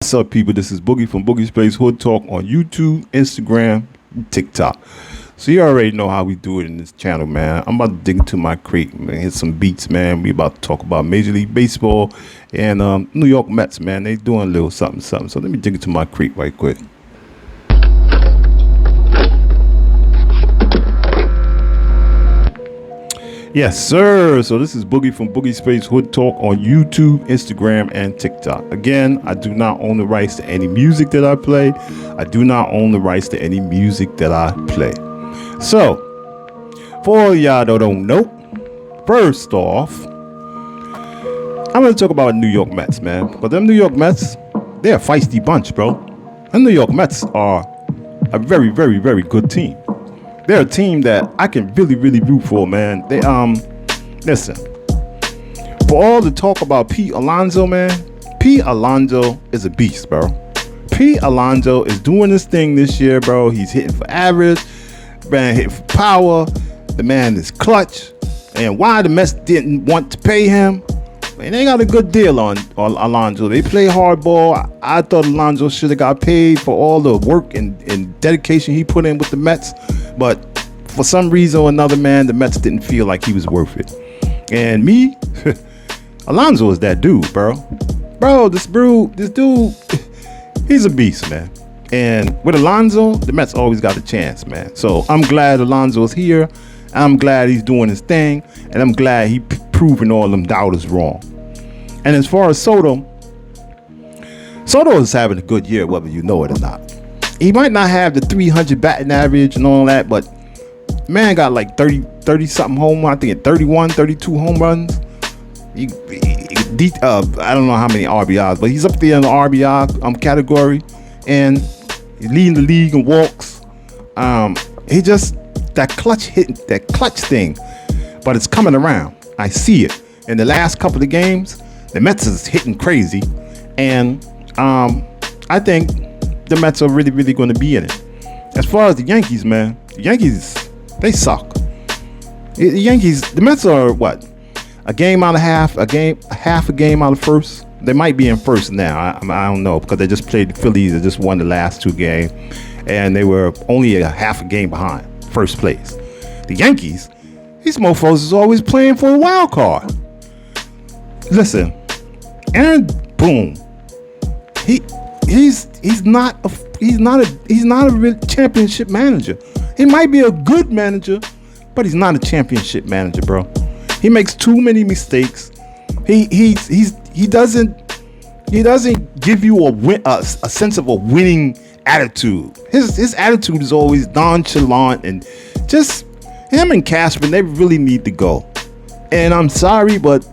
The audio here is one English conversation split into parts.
What's up, people? This is Boogie from Boogie Space Hood Talk on YouTube, Instagram, TikTok. So you already know how we do it in this channel, man. I'm about to dig into my crate, man. Hit some beats, man. We about to talk about Major League Baseball and New York Mets, man. They doing a little something. So let me dig into my crate right quick. Yes, sir. So this is Boogie from Boogie Space Hood Talk on YouTube, Instagram, and TikTok. Again, I do not own the rights to any music that I play. I do not own the rights to any music that I play. So, for all y'all that don't know, first off, I'm going to talk about New York Mets, man. But them New York Mets, they're a feisty bunch, bro. And New York Mets are a very, very, very good team. They're a team that I can really, really root for, man. They listen. For all the talk about Pete Alonso, man, Pete Alonso is a beast, bro. Pete Alonso is doing this thing this year, bro. He's hitting for average, man, hitting for power. The man is clutch. And why the Mets didn't want to pay him? Man, they got a good deal on Alonso. They play hardball. I thought Alonso should have got paid for all the work and dedication he put in with the Mets. But for some reason or another, man, the Mets didn't feel like he was worth it. And me, Alonso is that dude, bro. This dude, he's a beast, man. And with Alonso, the Mets always got a chance, man. So I'm glad Alonso is here. I'm glad he's doing his thing. And I'm glad he proving all them doubters wrong. And as far as Soto is having a good year, whether you know it or not. He might not have the 300 batting average and all that, but man got like 30 something home runs. I think 31, 32 home runs. I don't know how many RBIs, but he's up there in the RBI category, and he's leading the league in walks. He just that clutch thing, but it's coming around. I see it in the last couple of games. The Mets is hitting crazy, and I think the Mets are really, really going to be in it. As far as the Yankees, man, the Yankees, they suck. The Mets are what? A game out of half a game out of first. They might be in first now. I don't know, because they just played the Phillies. They just won the last two games, and they were only a half a game behind first place. The Yankees, these mofos is always playing for a wild card. Listen, Aaron Boone, he's not a real championship manager. He might be a good manager, but he's not a championship manager, bro. He makes too many mistakes. He doesn't give you a sense of a winning attitude. His attitude is always nonchalant, and just him and Cashman, they really need to go. And I'm sorry, but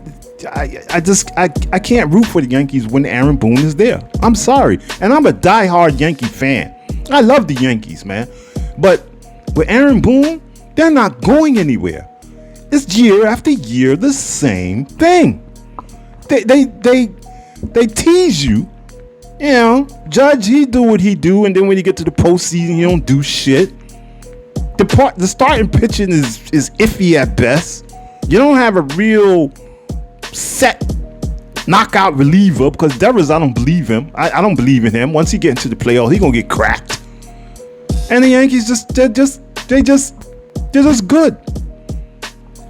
I can't root for the Yankees when Aaron Boone is there. I'm sorry. And I'm a diehard Yankee fan. I love the Yankees, man. But with Aaron Boone, they're not going anywhere. It's year after year the same thing. They tease you. You know, Judge, he do what he do, and then when you get to the postseason, he don't do shit. The starting pitching is iffy at best. You don't have a real set knockout reliever, because Devers, I don't believe him. I don't believe in him. Once he get into the playoffs, he gonna get cracked. And the Yankees they're just good.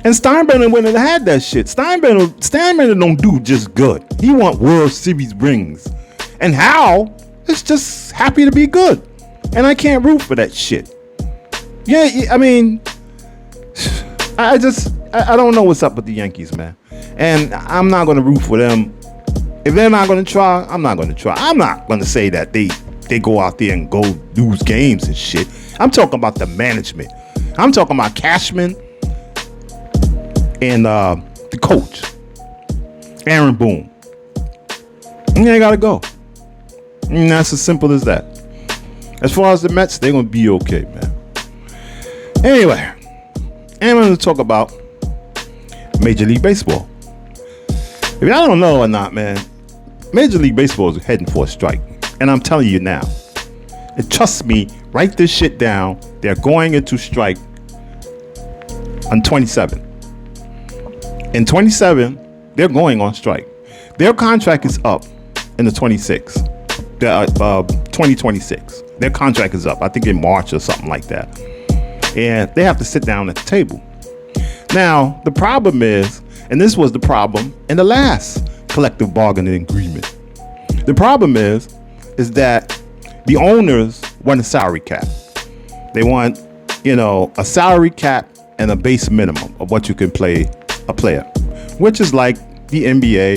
And Steinbrenner wouldn't have had that shit. Steinbrenner don't do just good. He want World Series rings. And Hal is just happy to be good. And I can't root for that shit. Yeah, I mean, I don't know what's up with the Yankees, man. And I'm not going to root for them. If they're not going to try, I'm not going to try. I'm not going to say that they go out there and go lose games and shit. I'm talking about the management. I'm talking about Cashman and the coach, Aaron Boone. And they got to go. And that's as simple as that. As far as the Mets, they're going to be okay, man. Anyway, I'm going to talk about Major League Baseball. If y'all don't know or not, man, Major League Baseball is heading for a strike. And I'm telling you now. And trust me, write this shit down. They're going into strike on 27. In 27, they're going on strike. Their contract is up in the 26th. 2026. Their contract is up, I think in March or something like that. And they have to sit down at the table. Now, the problem is, and this was the problem in the last collective bargaining agreement. The problem is that the owners want a salary cap. They want, a salary cap and a base minimum of what you can pay a player, which is like the NBA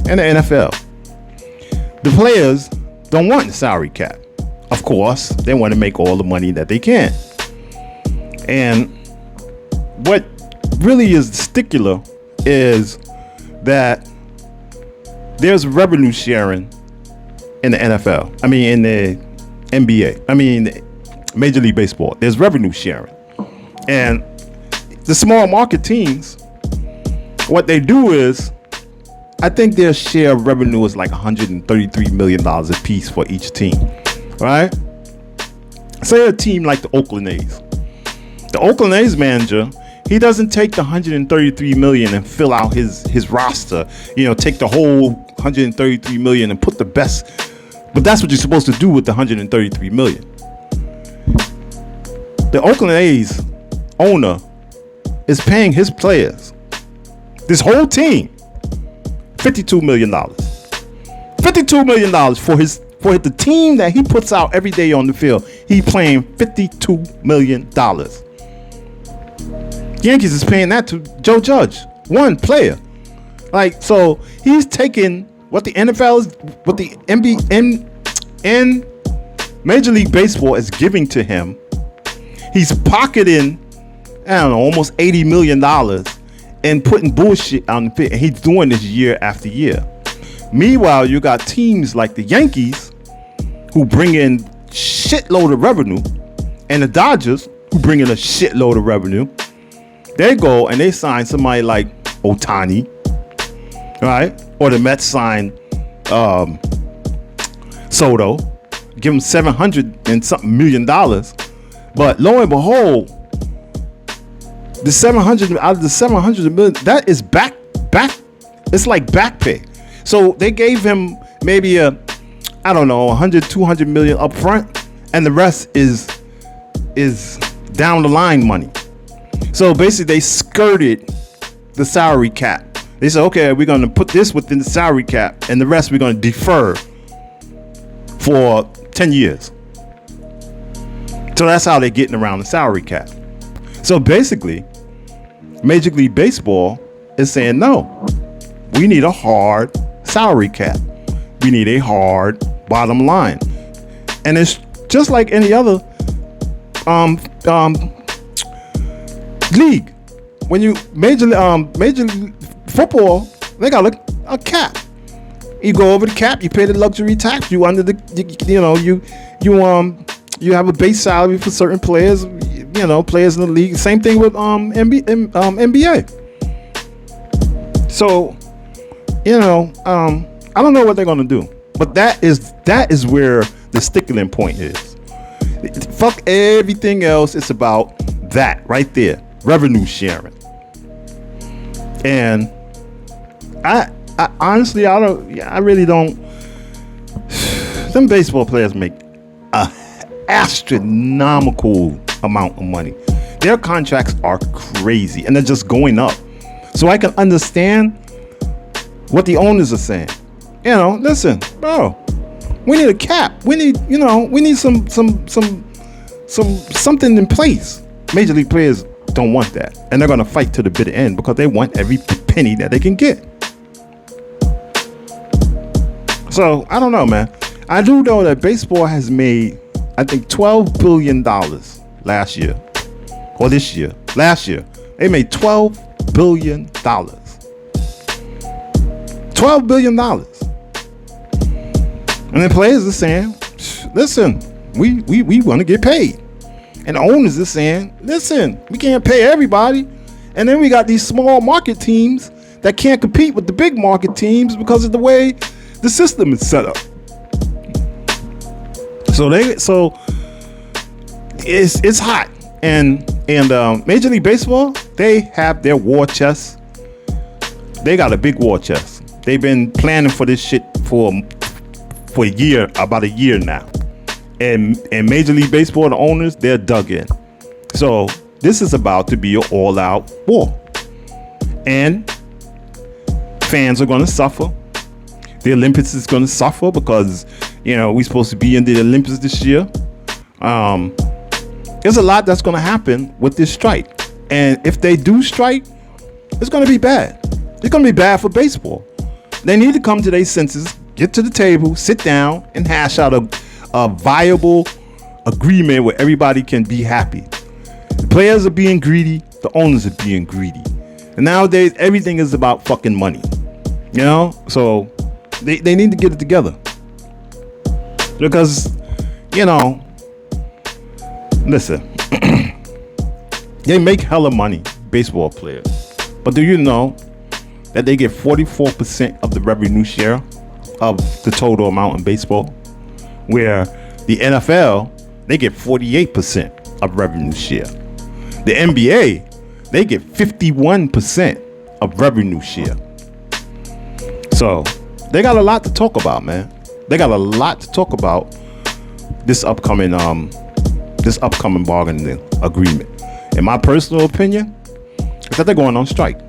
and the NFL. The players don't want the salary cap. Of course, they want to make all the money that they can. And what really is stickler is that there's revenue sharing in the NFL. I mean, in the NBA. I mean, Major League Baseball. There's revenue sharing. And the small market teams, what they do is, I think their share of revenue is like $133 million a piece for each team, right? Say a team like the Oakland A's. The Oakland A's manager, he doesn't take the $133 million and fill out his roster, take the whole $133 million and put the best. But that's what you're supposed to do with the $133 million. The Oakland A's owner is paying his players, this whole team, $52 million. $52 million for the team that he puts out every day on the field. He playing $52 million. Yankees is paying that to Joe Judge, one player. So he's taking what the NFL is, what the NBA and Major League Baseball is giving to him. He's pocketing, almost $80 million and putting bullshit on the field. And he's doing this year after year. Meanwhile, you got teams like the Yankees who bring in shitload of revenue, and the Dodgers who bring in a shitload of revenue. They go and they sign somebody like Ohtani, right? Or the Mets sign Soto, give him $700 and something million. But lo and behold, the 700 out of the 700 million, that is back. It's like back pay. So they gave him maybe 100, 200 million up front, and the rest is down the line money. So basically they skirted the salary cap. They said, okay, we're going to put this within the salary cap, and the rest we're going to defer for 10 years. So that's how they're getting around the salary cap. So basically, Major League Baseball is saying, no, we need a hard salary cap. We need a hard bottom line. And it's just like any other league. When you Major League Football, they got a cap. You go over the cap, you pay the luxury tax. You under you have a base salary for certain players. Players in the league. Same thing with NBA. So, I don't know what they're gonna do, but that is where the stickling point is. Fuck everything else. It's about that right there, revenue sharing. And I honestly, I really don't. Them baseball players make a astronomical amount of money. Their contracts are crazy, and they're just going up. So I can understand what the owners are saying. Listen, bro, we need a cap. We need something in place. Major league players don't want that, and they're gonna fight to the bitter end because they want every penny that they can get. So I don't know, man. I do know that baseball has made, I think, $12 billion last year, or this year. Last year, they made $12 billion. $12 billion. And the players are saying, listen, we want to get paid. And the owners are saying, listen, we can't pay everybody. And then we got these small market teams that can't compete with the big market teams because of the way the system is set up. So it's hot. And Major League Baseball, they have their war chest. They got a big war chest. They've been planning for this shit for for about a year now. And Major League Baseball, the owners, they're dug in. So this is about to be an all-out war. And fans are going to suffer. The Olympics is going to suffer because, we're supposed to be in the Olympics this year. There's a lot that's going to happen with this strike. And if they do strike, it's going to be bad. It's going to be bad for baseball. They need to come to their senses, get to the table, sit down, and hash out a viable agreement where everybody can be happy. The players are being greedy. The owners are being greedy. And nowadays, everything is about fucking money. So they need to get it together. Because, listen, they make hella money, baseball players. But do you know that they get 44% of the revenue share of the total amount in baseball? Where the NFL, they get 48% of revenue share. The NBA, they get 51% of revenue share. So they got a lot to talk about, man. They got a lot to talk about this upcoming bargaining agreement. In my personal opinion, is that they're going on strike.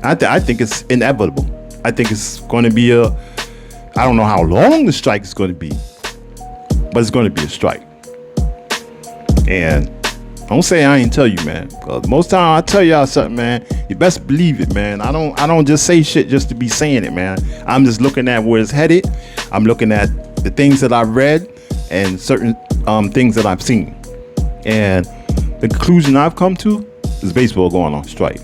I think it's inevitable. I think it's going to be I don't know how long the strike is going to be, but it's going to be a strike. And don't say I ain't tell you, man. Because most time I tell y'all something, man, you best believe it, man. I don't just say shit just to be saying it, man. I'm just looking at where it's headed. I'm looking at the things that I've read and certain things that I've seen. And the conclusion I've come to is baseball going on strike.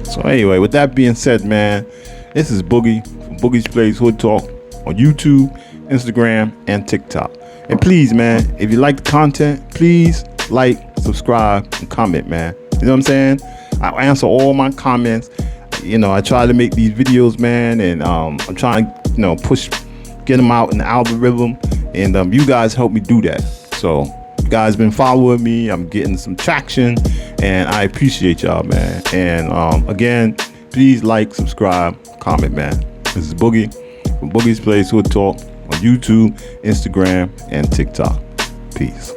So anyway, with that being said, man, this is Boogie from Boogie's Plays Hood Talk on YouTube, Instagram, and TikTok. And please, man, if you like the content, please like, subscribe, and comment, man. You know what I'm saying? I answer all my comments. I try to make these videos, man, and I'm trying to, get them out in the algorithm, and you guys help me do that. So you guys been following me. I'm getting some traction, and I appreciate y'all, man. And again, please like, subscribe, comment, man. This is Boogie from Boogie's Plays Hood Talk on YouTube, Instagram, and TikTok. Peace.